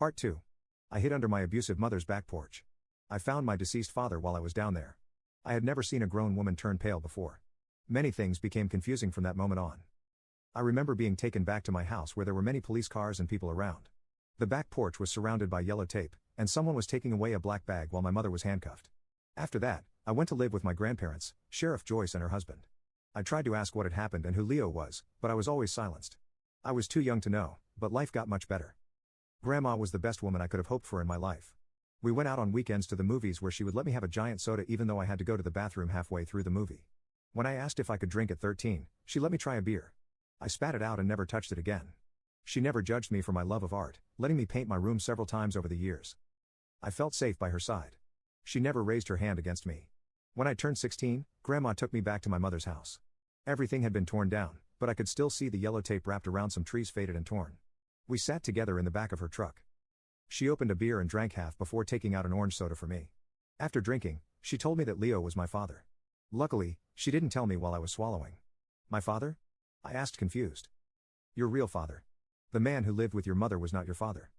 Part 2. I hid under my abusive mother's back porch. I found my deceased father while I was down there. I had never seen a grown woman turn pale before. Many things became confusing from that moment on. I remember being taken back to my house where there were many police cars and people around. The back porch was surrounded by yellow tape, and someone was taking away a black bag while my mother was handcuffed. After that, I went to live with my grandparents, Sheriff Joyce and her husband. I tried to ask what had happened and who Leo was, but I was always silenced. I was too young to know, but life got much better. Grandma was the best woman I could have hoped for in my life. We went out on weekends to the movies where she would let me have a giant soda even though I had to go to the bathroom halfway through the movie. When I asked if I could drink at 13, she let me try a beer. I spat it out and never touched it again. She never judged me for my love of art, letting me paint my room several times over the years. I felt safe by her side. She never raised her hand against me. When I turned 16, Grandma took me back to my mother's house. Everything had been torn down, but I could still see the yellow tape wrapped around some trees faded and torn. We sat together in the back of her truck. She opened a beer and drank half before taking out an orange soda for me. After drinking, she told me that Leo was my father. Luckily, she didn't tell me while I was swallowing. My father? I asked confused. Your real father. The man who lived with your mother was not your father.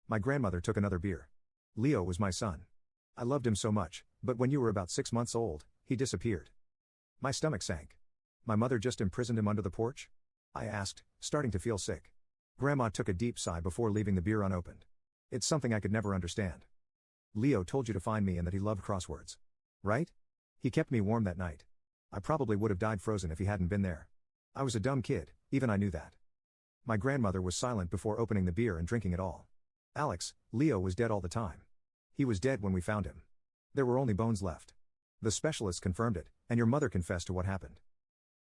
My grandmother took another beer. Leo was my son. I loved him so much, but when you were about 6 months old, he disappeared. My stomach sank. My mother just imprisoned him under the porch? I asked, starting to feel sick. Grandma took a deep sigh before leaving the beer unopened. It's something I could never understand. Leo told you to find me and that he loved crosswords. Right? He kept me warm that night. I probably would have died frozen if he hadn't been there. I was a dumb kid, even I knew that. My grandmother was silent before opening the beer and drinking it all. Alex, Leo was dead all the time. He was dead when we found him. There were only bones left. The specialists confirmed it, and your mother confessed to what happened.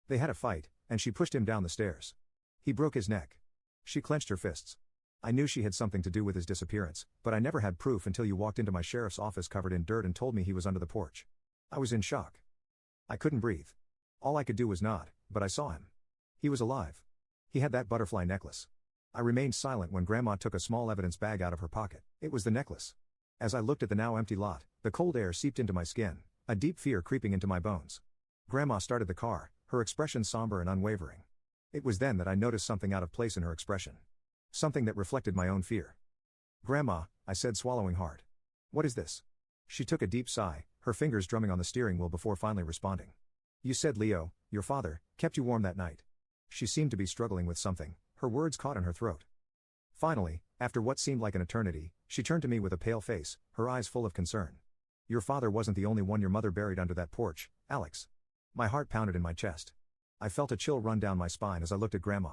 They had a fight, and she pushed him down the stairs. He broke his neck. She clenched her fists. I knew she had something to do with his disappearance, but I never had proof until you walked into my sheriff's office covered in dirt and told me he was under the porch. I was in shock. I couldn't breathe. All I could do was nod, but I saw him. He was alive. He had that butterfly necklace. I remained silent when Grandma took a small evidence bag out of her pocket. It was the necklace. As I looked at the now empty lot, the cold air seeped into my skin, a deep fear creeping into my bones. Grandma started the car, her expression somber and unwavering. It was then that I noticed something out of place in her expression. Something that reflected my own fear. Grandma, I said, swallowing hard. What is this? She took a deep sigh, her fingers drumming on the steering wheel before finally responding. You said Leo, your father, kept you warm that night. She seemed to be struggling with something, her words caught in her throat. Finally, after what seemed like an eternity, she turned to me with a pale face, her eyes full of concern. Your father wasn't the only one your mother buried under that porch, Alex. My heart pounded in my chest. I felt a chill run down my spine as I looked at Grandma.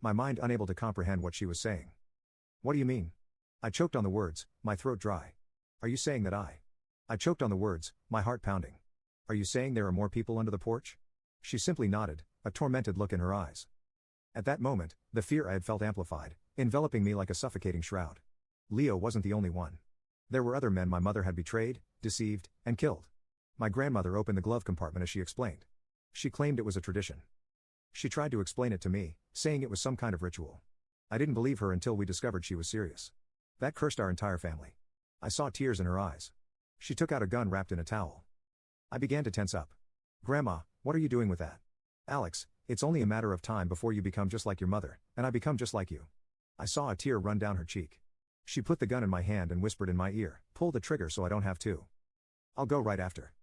My mind unable to comprehend what she was saying. What do you mean? I choked on the words, my throat dry. Are you saying that I choked on the words, my heart pounding. Are you saying there are more people under the porch? She simply nodded, a tormented look in her eyes. At that moment, the fear I had felt amplified, enveloping me like a suffocating shroud. Leo wasn't the only one. There were other men my mother had betrayed, deceived, and killed. My grandmother opened the glove compartment as she explained. She claimed it was a tradition. She tried to explain it to me, saying it was some kind of ritual. I didn't believe her until we discovered she was serious. That cursed our entire family. I saw tears in her eyes. She took out a gun wrapped in a towel. I began to tense up. Grandma, what are you doing with that? Alex, it's only a matter of time before you become just like your mother, and I become just like you. I saw a tear run down her cheek. She put the gun in my hand and whispered in my ear, pull the trigger so I don't have to. I'll go right after.